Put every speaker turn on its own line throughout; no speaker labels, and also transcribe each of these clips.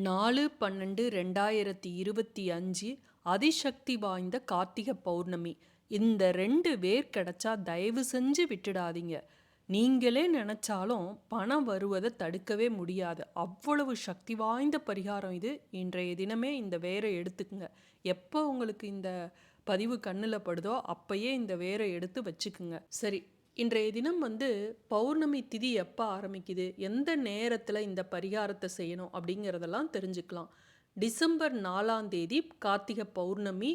4/12/2025 அதிசக்தி வாய்ந்த கார்த்திகை பௌர்ணமி. இந்த 2 வேர் கிடைச்சா தயவு செஞ்சு விட்டுடாதீங்க. நீங்களே நினைச்சாலும் பணம் வருவதை தடுக்கவே முடியாது. அவ்வளவு சக்தி வாய்ந்த பரிகாரம் இது. இன்றைய தினமே இந்த வேரை எடுத்துக்குங்க. எப்போ உங்களுக்கு இந்த பதிவு கண்ணில் படுதோ அப்பயே இந்த வேரை எடுத்து வச்சுக்குங்க. சரி, இன்றைய தினம் பௌர்ணமி திதி எப்போ ஆரம்பிக்குது, எந்த நேரத்தில் இந்த பரிகாரத்தை செய்யணும் அப்படிங்கிறதெல்லாம் தெரிஞ்சுக்கலாம். டிசம்பர் 4ஆம் தேதி கார்த்திகை பௌர்ணமி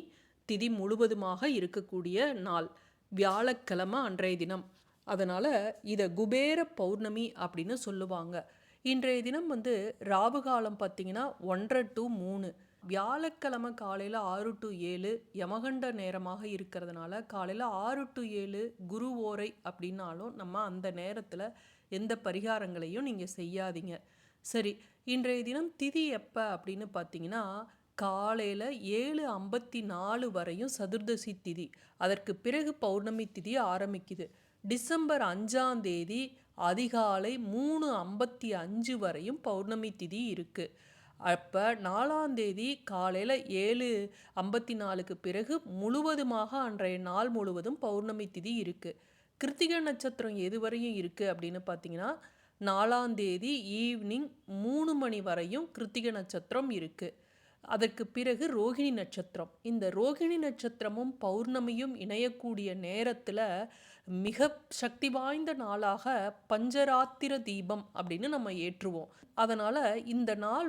திதி முழுவதுமாக இருக்கக்கூடிய நாள், வியாழக்கிழமை அன்றைய தினம். அதனால் இதை குபேர பௌர்ணமி அப்படின்னு சொல்லுவாங்க. இன்றைய தினம் ராவு காலம் பார்த்திங்கன்னா 1:30 to 3. வியாழக்கிழமை காலையில் 6 to 7 யமகண்ட நேரமாக இருக்கிறதுனால காலையில் 6 to 7 குரு ஓரை அப்படின்னாலும் நம்ம அந்த நேரத்தில் எந்த பரிகாரங்களையும் நீங்கள் செய்யாதீங்க. சரி, இன்றைய தினம் திதி எப்போ அப்படின்னு பார்த்தீங்கன்னா காலையில் 7:54 வரையும் சதுர்தசி திதி. அதற்கு பிறகு பௌர்ணமி திதி ஆரம்பிக்குது. டிசம்பர் 5ஆம் தேதி அதிகாலை 3:55 வரையும் பௌர்ணமி திதி இருக்குது. அப்போ 4ஆம் தேதி காலையில் 7:54க்கு பிறகு முழுவதுமாக அன்றைய நாள் முழுவதும் பௌர்ணமி திதி இருக்குது. கிருத்திகை நட்சத்திரம் எது வரையும் இருக்குது அப்படின்னு பார்த்தீங்கன்னா 4ஆம் தேதி ஈவினிங் 3 மணி வரையும் கிருத்திகை நட்சத்திரம் இருக்குது. அதற்கு பிறகு ரோகிணி நட்சத்திரம். இந்த ரோகிணி நட்சத்திரமும் பௌர்ணமியும் இணையக்கூடிய நேரத்தில் மிக சக்தி வாய்ந்த நாளாக பஞ்சராத்திர தீபம் அப்படின்னு நம்ம ஏற்றுவோம். அதனால் இந்த நாள்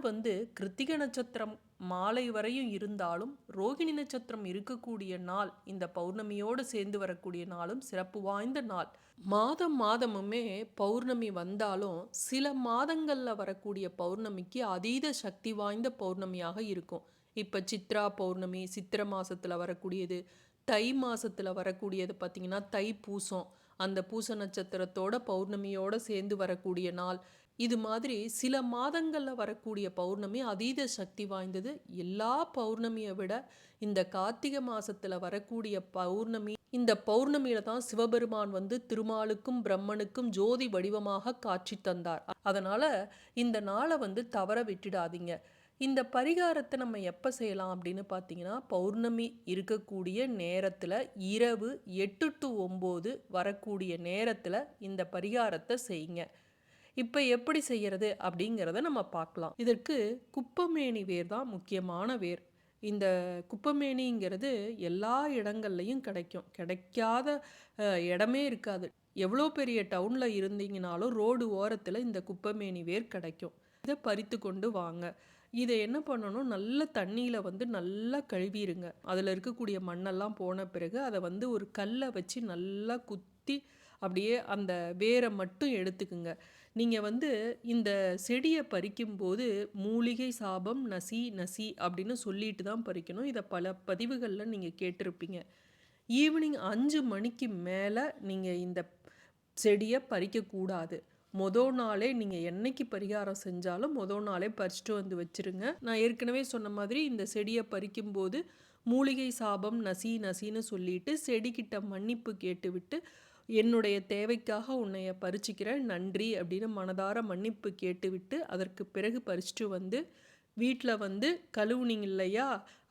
கிருத்திகை நட்சத்திரம் மாலை வரையும் இருந்தாலும் ரோகிணி நட்சத்திரம் இருக்கக்கூடிய நாள், இந்த பௌர்ணமியோடு சேர்ந்து வரக்கூடிய நாளும் சிறப்பு வாய்ந்த நாள். மாதமுமே பௌர்ணமி வந்தாலும் சில மாதங்களில் வரக்கூடிய பௌர்ணமிக்கு அதீத சக்தி வாய்ந்த பௌர்ணமியாக இருக்கும். இப்போ சித்ரா பௌர்ணமி சித்திரை மாதத்தில் வரக்கூடியது, தை மாதத்தில் வரக்கூடியது பார்த்திங்கன்னா தை பூசம், அந்த பூச நட்சத்திரத்தோட பௌர்ணமியோடு சேர்ந்து வரக்கூடிய நாள். இது மாதிரி சில மாதங்களில் வரக்கூடிய பௌர்ணமி அதீத சக்தி வாய்ந்தது. எல்லா பௌர்ணமியை விட இந்த கார்த்திகை மாதத்தில் வரக்கூடிய பௌர்ணமி, இந்த பௌர்ணமியில் தான் சிவபெருமான் திருமாலுக்கும் பிரம்மனுக்கும் ஜோதி வடிவமாக காட்சி தந்தார். அதனால் இந்த நாளை தவற விட்டுடாதீங்க. இந்த பரிகாரத்தை நம்ம எப்போ செய்யலாம் அப்படின்னு பார்த்தீங்கன்னா பௌர்ணமி இருக்கக்கூடிய நேரத்தில் இரவு 8 to 9 வரக்கூடிய நேரத்தில் இந்த பரிகாரத்தை செய்யுங்க. இப்போ எப்படி செய்கிறது அப்படிங்கிறத நம்ம பார்க்கலாம். இதற்கு குப்பமேனி வேர் தான் முக்கியமான வேர். இந்த குப்பமேனிங்கிறது எல்லா இடங்கள்லையும் கிடைக்கும். கிடைக்காத இடமே இருக்காது. எவ்வளோ பெரிய டவுனில் இருந்தீங்கனாலும் ரோடு ஓரத்தில் இந்த குப்பமேனி வேர் கிடைக்கும். இதை பறித்து கொண்டு வாங்க. இதை என்ன பண்ணணும், நல்ல தண்ணியில் நல்லா கழுவிடுங்க. அதில் இருக்கக்கூடிய மண்ணெல்லாம் போன பிறகு அதை ஒரு கல்லை வச்சு நல்லா குத்தி அப்படியே அந்த வேரை மட்டும் எடுத்துக்குங்க. நீங்கள் இந்த செடியை பறிக்கும்போது மூலிகை சாபம் நசி நசி அப்படின்னு சொல்லிட்டு தான் பறிக்கணும். இதை பல பதிவுகளில் நீங்கள் கேட்டிருப்பீங்க. ஈவினிங் 5 மணிக்கு மேலே நீங்கள் இந்த செடியை பறிக்கக்கூடாது. மொதல் நாளே நீங்கள் என்னைக்கு பரிகாரம் செஞ்சாலும் மொதல் நாளே பறிச்சுட்டு வச்சுருங்க. நான் ஏற்கனவே சொன்ன மாதிரி இந்த செடியை பறிக்கும்போது மூலிகை சாபம் நசி நசின்னு சொல்லிட்டு செடிக்கிட்ட மன்னிப்பு கேட்டுவிட்டு என்னுடைய தேவைக்காக உன்னைய பறிச்சிக்கிறேன் நன்றி அப்படின்னு மனதார மன்னிப்பு கேட்டுவிட்டு அதற்கு பிறகு பறிச்சுட்டு வீட்டில் கழுவுனீங்க இல்லையா,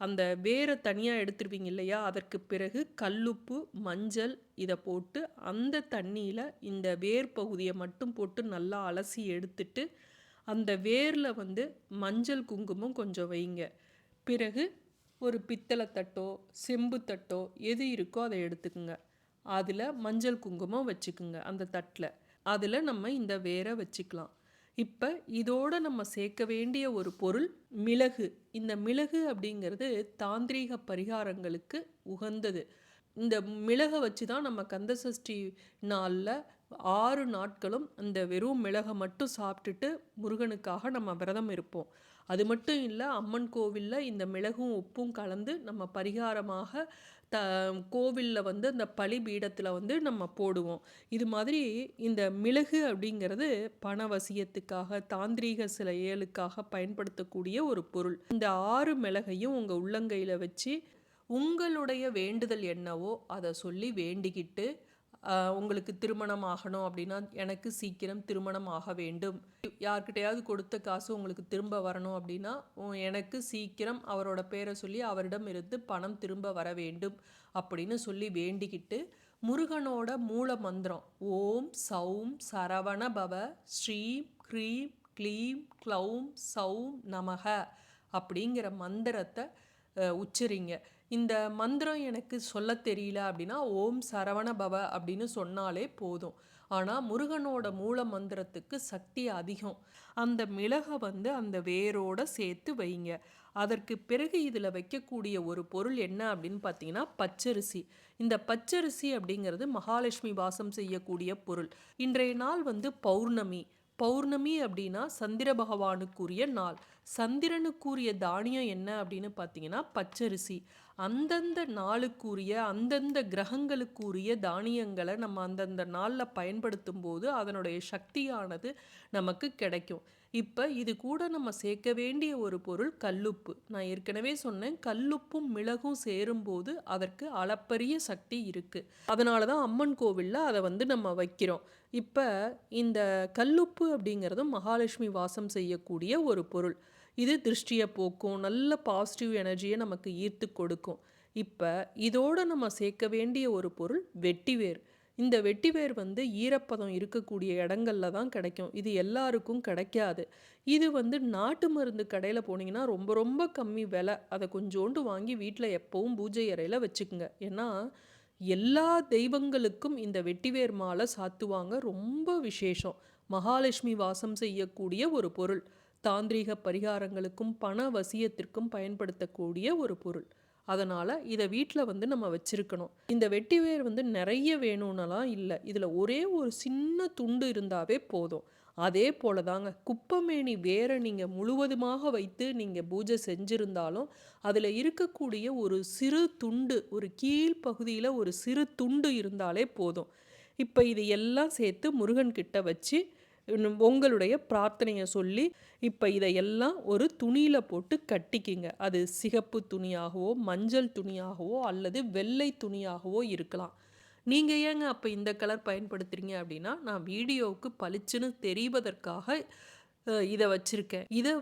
அந்த வேரை தனியாக எடுத்துருவீங்க இல்லையா, அதற்கு பிறகு கல்லுப்பு மஞ்சள் இதை போட்டு அந்த தண்ணியில் இந்த வேர் பகுதியை மட்டும் போட்டு நல்லா அலசி எடுத்துட்டு அந்த வேரில் மஞ்சள் குங்குமம் கொஞ்சம் வைங்க. பிறகு ஒரு பித்தளை தட்டோ செம்பு தட்டோ எது இருக்கோ அதை எடுத்துக்குங்க. அதில் மஞ்சள் குங்குமம் வச்சுக்குங்க. அந்த தட்டில் அதில் நம்ம இந்த வேரை வச்சுக்கலாம். இப்போ இதோடு நம்ம சேர்க்க வேண்டிய ஒரு பொருள் மிளகு. இந்த மிளகு அப்படிங்கிறது தாந்திரீக பரிகாரங்களுக்கு உகந்தது. இந்த மிளகை வச்சு தான் நம்ம கந்தசஷ்டி நாளில் 6 நாட்களும் அந்த வெறும் மிளகை மட்டும் சாப்பிட்டுட்டு முருகனுக்காக நம்ம விரதம் இருப்போம். அது மட்டும் இல்லை, அம்மன் கோவிலில் இந்த மிளகும் உப்பும் கலந்து நம்ம பரிகாரமாக கோவிலில் அந்த பலிபீடத்தில் நம்ம போடுவோம். இது மாதிரி இந்த மிளகு அப்படிங்கிறது பணவசியத்துக்காக தாந்திரீக செயலுக்காக பயன்படுத்தக்கூடிய ஒரு பொருள். இந்த 6 மிளகையும் உங்கள் உள்ளங்கையில் வச்சு உங்களுடைய வேண்டுதல் என்னவோ அதை சொல்லி வேண்டிக்கிட்டு உங்களுக்கு திருமணம் ஆகணும் அப்படின்னா எனக்கு சீக்கிரம் திருமணம் ஆக வேண்டும். யார்கிட்டயாவது கொடுத்த காசு உங்களுக்கு திரும்ப வரணும் அப்படின்னா எனக்கு சீக்கிரம் அவரோட பேரை சொல்லி அவரிடம் இருந்து பணம் திரும்ப வர வேண்டும் அப்படின்னு சொல்லி வேண்டிக்கிட்டு முருகனோட மூல மந்திரம் ஓம் சௌம் சரவண பவ ஸ்ரீம் க்ரீம் க்ளீம் க்ளௌம் சௌம் நமக அப்படிங்கிற மந்திரத்தை உச்சரிங்க. இந்த மந்திரம் எனக்கு சொல்ல தெரியல அப்படின்னா ஓம் சரவண பவ அப்படின்னு சொன்னாலே போதும். ஆனால் முருகனோட மூல மந்திரத்துக்கு சக்தி அதிகம். அந்த மிளகை அந்த வேரோட சேர்த்து வைங்க. அதற்கு பிறகு இதில் வைக்கக்கூடிய ஒரு பொருள் என்ன அப்படின்னு பார்த்தீங்கன்னா பச்சரிசி. இந்த பச்சரிசி அப்படிங்கிறது மகாலட்சுமி வாசம் செய்யக்கூடிய பொருள். இன்றைய நாள் பௌர்ணமி. பௌர்ணமி அப்படின்னா சந்திர பகவானுக்குரிய நாள். சந்திரனுக்குரிய தானியம் என்ன அப்படின்னு பார்த்தீங்கன்னா பச்சரிசி. அந்தந்த நாளுக்குரிய அந்தந்த கிரகங்களுக்குரிய தானியங்களை நம்ம அந்தந்த நாளில் பயன்படுத்தும் போது அதனுடைய சக்தியானது நமக்கு கிடைக்கும். இப்போ இது கூட நம்ம சேர்க்க வேண்டிய ஒரு பொருள் கல்லுப்பு. நான் ஏற்கனவே சொன்னேன், கல்லுப்பும் மிளகும் சேரும்போது அதற்கு அளப்பரிய சக்தி இருக்குது. அதனால தான் அம்மன் கோவிலில் அதை நம்ம வைக்கிறோம். இப்போ இந்த கல்லுப்பு அப்படிங்கிறது மகாலட்சுமி வாசம் செய்யக்கூடிய ஒரு பொருள். இது திருஷ்டியை போக்கும், நல்ல பாசிட்டிவ் எனர்ஜியை நமக்கு ஈர்த்து கொடுக்கும். இப்போ இதோடு நம்ம சேர்க்க வேண்டிய ஒரு பொருள் வெட்டிவேர். இந்த வெட்டிவேர் ஈரப்பதம் இருக்கக்கூடிய இடங்கள்ல தான் கிடைக்கும். இது எல்லாருக்கும் கிடைக்காது. இது நாட்டு மருந்து கடையில் போனீங்கன்னா ரொம்ப ரொம்ப கம்மி விலை. அதை கொஞ்சோண்டு வாங்கி வீட்டில் எப்பவும் பூஜை அறையில் வச்சுக்குங்க. ஏன்னா எல்லா தெய்வங்களுக்கும் இந்த வெட்டிவேர் மாலை சாத்துவாங்க. ரொம்ப விசேஷம். மகாலட்சுமி வாசம் செய்யக்கூடிய ஒரு பொருள். தாந்திரீக பரிகாரங்களுக்கும் பண வசியத்திற்கும் பயன்படுத்தக்கூடிய ஒரு பொருள். அதனால் இதை வீட்டில் நம்ம வச்சுருக்கணும். இந்த வெட்டிவேர் நிறைய வேணும்னலாம் இல்லை. இதில் ஒரே ஒரு சின்ன துண்டு இருந்தாவே போதும். அதே போல தாங்க குப்பமேனி வேரை நீங்கள் முழுவதுமாக வைத்து நீங்கள் பூஜை செஞ்சுருந்தாலும் அதில் இருக்கக்கூடிய ஒரு சிறு துண்டு, ஒரு கீழ்ப்பகுதியில் ஒரு சிறு துண்டு இருந்தாலே போதும். இப்போ இது எல்லாம் சேர்த்து முருகன்கிட்ட வச்சு உங்களுடைய பிரார்த்தனையை சொல்லி இப்போ இதையெல்லாம் ஒரு துணியில் போட்டு கட்டிக்கிங்க. அது சிகப்பு துணியாகவோ மஞ்சள் துணியாகவோ அல்லது வெள்ளை துணியாகவோ இருக்கலாம். நீங்கள் ஏங்க அப்போ இந்த கலர் பயன்படுத்துகிறீங்க அப்படின்னா, நான் வீடியோவுக்கு பளிச்சுன்னு தெரிவதற்காக இதை வச்சுருக்கேன். இதை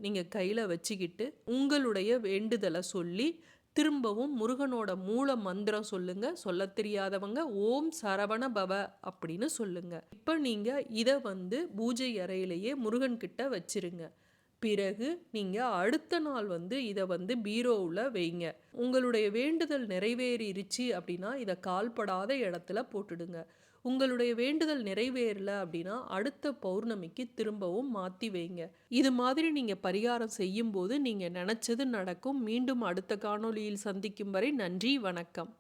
நீங்கள் கையில் வச்சுக்கிட்டு உங்களுடைய வேண்டுதலை சொல்லி திரும்பவும் முருகனோட மூல மந்திரம் சொல்லுங்க. சொல்ல தெரியாதவங்க ஓம் சரவண பவ அப்படின்னு சொல்லுங்க. இப்போ நீங்க இதை பூஜை அறையிலேயே முருகன் கிட்ட வச்சிருங்க. பிறகு நீங்க அடுத்த நாள் இதை பீரோவில் வைங்க. உங்களுடைய வேண்டுதல் நிறைவேறிருச்சு அப்படின்னா இதை கால்படாத இடத்துல போட்டுடுங்க. உங்களுடைய வேண்டுதல் நிறைவேறல அப்படின்னா அடுத்த பௌர்ணமிக்கு திரும்பவும் மாற்றி வைங்க. இது மாதிரி நீங்கள் பரிகாரம் செய்யும்போது நீங்கள் நினச்சது நடக்கும். மீண்டும் அடுத்த காணொளியில் சந்திக்கும் வரை நன்றி, வணக்கம்.